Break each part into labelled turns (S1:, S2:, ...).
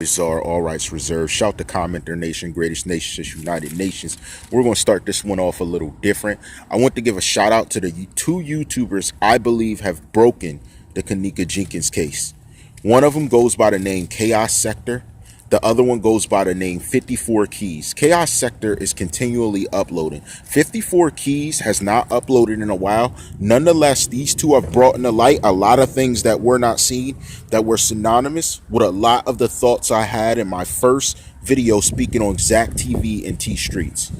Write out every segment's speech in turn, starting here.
S1: TheCzarr, all rights reserved. Shout to CommenterNation, greatest nation since United Nations. We're going to start this one off a little different. I want to give a shout out to the two YouTubers I believe have broken the Kenneka Jenkins case. One of them goes by the name Chaos Sector. The other one goes by the name 54 Keys. Chaos Sector is continually uploading. 54 Keys has not uploaded in a while. Nonetheless, these two have brought into light a lot of things that were not seen, that were synonymous with a lot of the thoughts I had in my first video speaking on Zack TV and T Streets.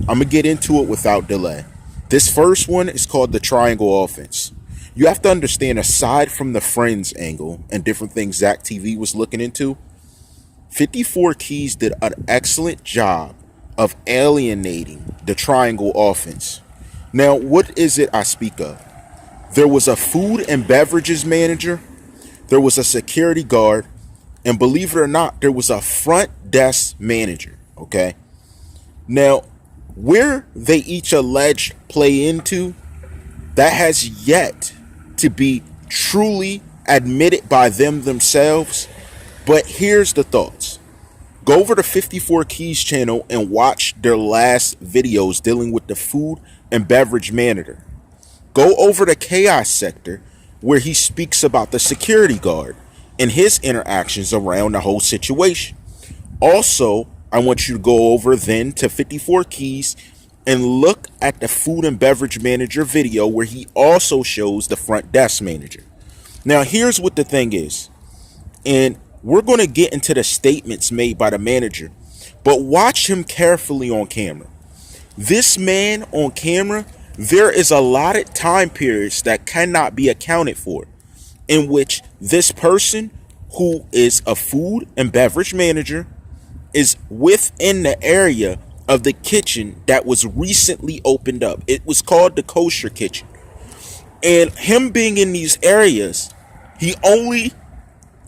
S1: I'm going to get into it without delay. This first one is called the Triangle Offense. You have to understand, aside from the Friends angle and different things Zack TV was looking into, 54 Keys did an excellent job of alienating the Triangle Offense. Now, what is it I speak of? There was a food and beverages manager, there was a security guard, and believe it or not, there was a front desk manager, okay? Now, where they each alleged play into, that has yet to be truly admitted by them themselves. But here's the thoughts. Go over to 54 Keys channel and watch their last videos dealing with the food and beverage manager. Go over to Chaos Sector where he speaks about the security guard and his interactions around the whole situation. Also, I want you to go over then to 54 Keys and look at the food and beverage manager video where he also shows the front desk manager. Now, here's what the thing is. And we're going to get into the statements made by the manager, but watch him carefully on camera. This man on camera, there is allotted time periods that cannot be accounted for, in which this person who is a food and beverage manager is within the area of the kitchen that was recently opened up. It was called the Kosher Kitchen. And him being in these areas, he only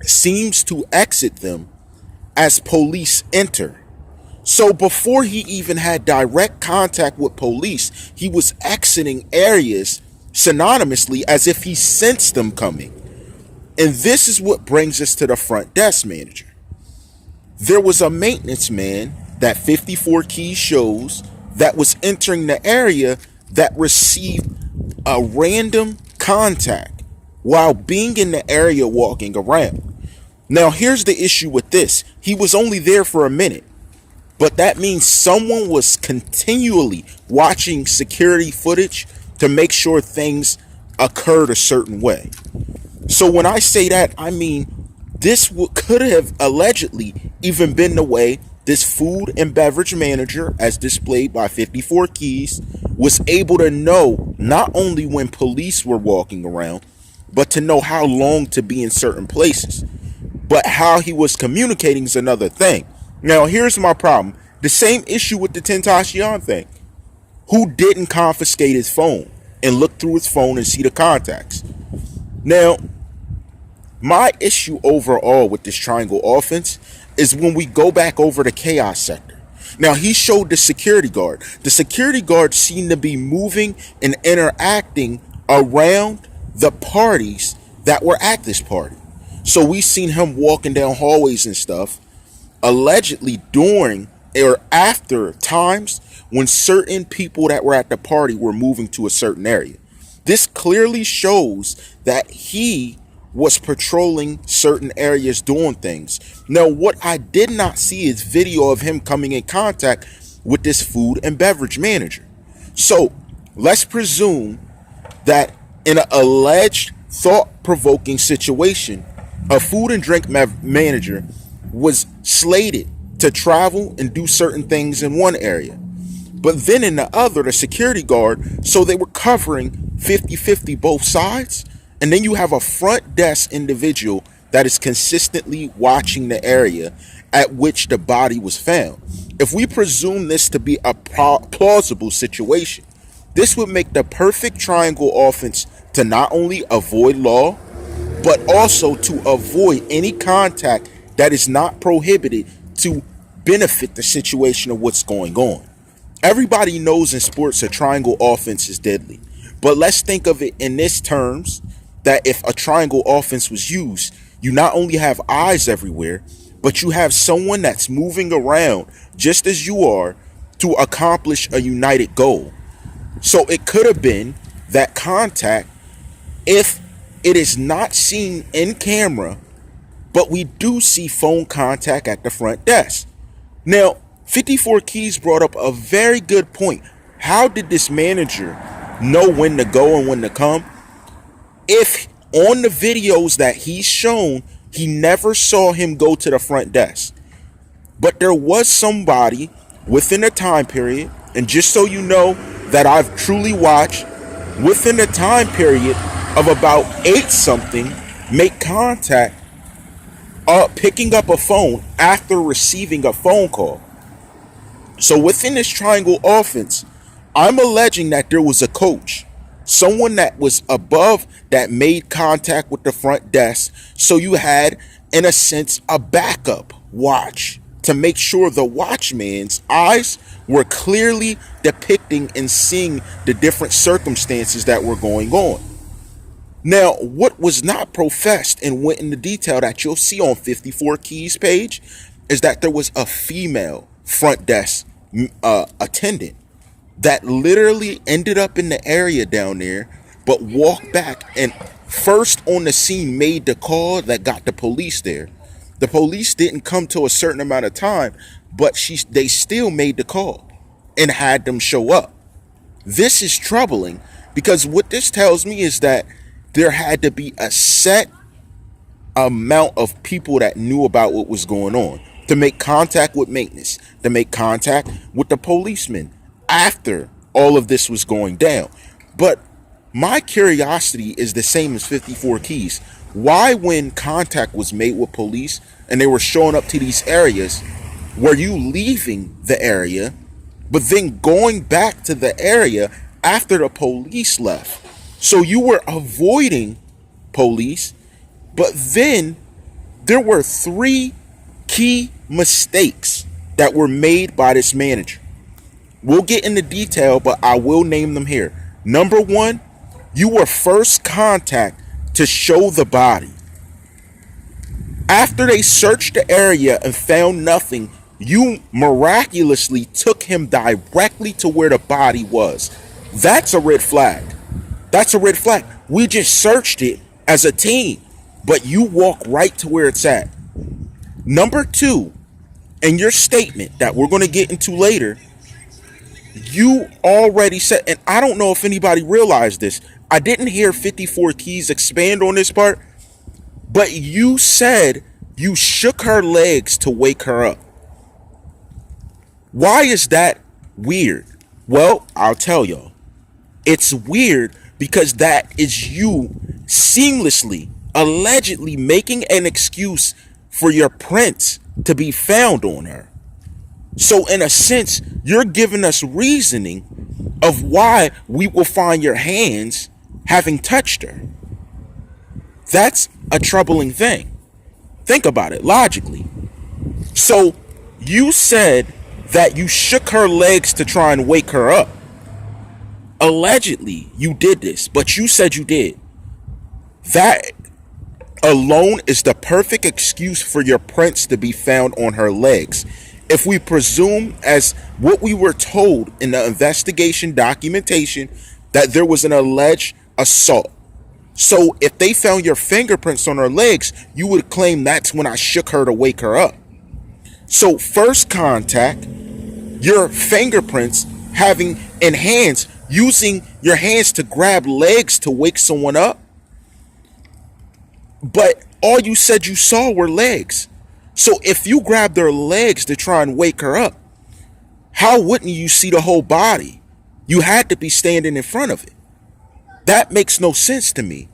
S1: seems to exit them as police enter. So before he even had direct contact with police, he was exiting areas synonymously as if he sensed them coming. And this is what brings us to the front desk manager. There was a maintenance man that 54 Keys shows that was entering the area that received a random contact while being in the area walking around. Now, here's the issue with this. He was only there for a minute, but that means someone was continually watching security footage to make sure things occurred a certain way. So when I say that, I mean this could have allegedly even been the way this food and beverage manager, as displayed by 54 Keys, was able to know not only when police were walking around, but to know how long to be in certain places. But how he was communicating is another thing. Now, here's my problem. The same issue with the Tentacion thing. Who didn't confiscate his phone and look through his phone and see the contacts? Now, my issue overall with this triangle offense is when we go back over to Chaos Sector. Now, he showed the security guard. The security guard seemed to be moving and interacting around the parties that were at this party. So we seen him walking down hallways and stuff, allegedly during or after times when certain people that were at the party were moving to a certain area. This clearly shows that he was patrolling certain areas doing things. Now, what I did not see is video of him coming in contact with this food and beverage manager. So let's presume that in an alleged thought-provoking situation, a food and drink manager was slated to travel and do certain things in one area. But then in the other, the security guard, so they were covering 50-50 both sides. And then you have a front desk individual that is consistently watching the area at which the body was found. If we presume this to be a plausible situation, this would make the perfect triangle offense to not only avoid law, but also to avoid any contact that is not prohibited to benefit the situation of what's going on. Everybody knows in sports a triangle offense is deadly, but let's think of it in this terms, that if a triangle offense was used, you not only have eyes everywhere, but you have someone that's moving around just as you are to accomplish a united goal. So it could have been that contact, if it is not seen in camera, but we do see phone contact at the front desk. Now, 54 Keys brought up a very good point. How did this manager know when to go and when to come? If on the videos that he's shown, he never saw him go to the front desk. But there was somebody within a time period, and just so you know that I've truly watched, within a time period of about 8 something, make contact picking up a phone after receiving a phone call. So within this triangle offense, I'm alleging that there was a coach, someone that was above that made contact with the front desk. So you had, in a sense, a backup watch to make sure the watchman's eyes were clearly depicting and seeing the different circumstances that were going on. Now, what was not professed and went into detail that you'll see on 54 Keys page is that there was a female front desk attendant that literally ended up in the area down there, but walked back and first on the scene made the call that got the police there. The police didn't come to a certain amount of time, but they still made the call and had them show up. This is troubling because what this tells me is that there had to be a set amount of people that knew about what was going on to make contact with maintenance, to make contact with the policemen after all of this was going down. But my curiosity is the same as 54 Keys. Why, when contact was made with police and they were showing up to these areas, were you leaving the area, but then going back to the area after the police left? So you were avoiding police, but then there were 3 key mistakes that were made by this manager. We'll get into detail, but I will name them here. Number 1, you were first contact to show the body. After they searched the area and found nothing, you miraculously took him directly to where the body was. That's a red flag. That's a red flag. We just searched it as a team, but you walk right to where it's at. Number 2, in your statement that we're going to get into later, you already said, and I don't know if anybody realized this, I didn't hear 54 Keys expand on this part, but you said you shook her legs to wake her up. Why is that weird? Well, I'll tell y'all. It's weird because that is you seamlessly, allegedly making an excuse for your prints to be found on her. So in a sense, you're giving us reasoning of why we will find your hands having touched her. That's a troubling thing. Think about it logically. So you said that you shook her legs to try and wake her up. Allegedly, you did this, but you said you did. That alone is the perfect excuse for your prints to be found on her legs. If we presume, as what we were told in the investigation documentation, that there was an alleged assault. So if they found your fingerprints on her legs, you would claim that's when I shook her to wake her up. So first contact, your fingerprints having in hands, using your hands to grab legs to wake someone up. But all you said you saw were legs. So if you grabbed their legs to try and wake her up, how wouldn't you see the whole body? You had to be standing in front of it. That makes no sense to me.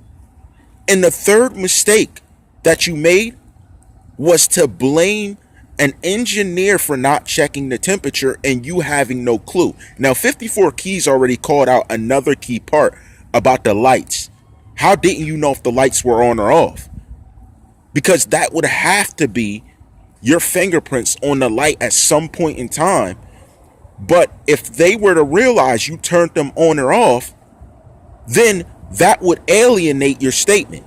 S1: And the third mistake that you made was to blame an engineer for not checking the temperature and you having no clue. Now, 54 Keys already called out another key part about the lights. How didn't you know if the lights were on or off? Because that would have to be your fingerprints on the light at some point in time. But if they were to realize you turned them on or off, then that would alienate your statement.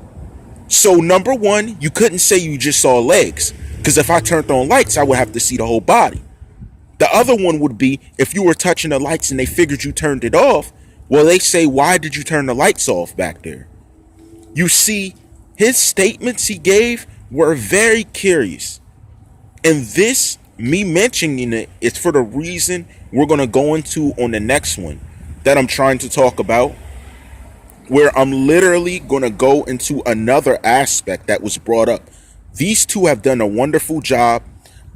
S1: So number 1, you couldn't say you just saw legs. Because if I turned on lights, I would have to see the whole body. The other one would be if you were touching the lights and they figured you turned it off. Well, they say, why did you turn the lights off back there? You see, his statements he gave were very curious. And this, me mentioning it, is for the reason we're going to go into on the next one that I'm trying to talk about, where I'm literally going to go into another aspect that was brought up. These two have done a wonderful job.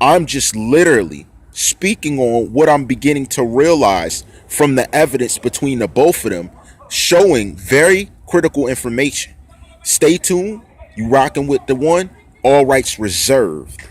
S1: I'm just literally speaking on what I'm beginning to realize from the evidence between the both of them, showing very critical information. Stay tuned. You rocking with the one. All rights reserved.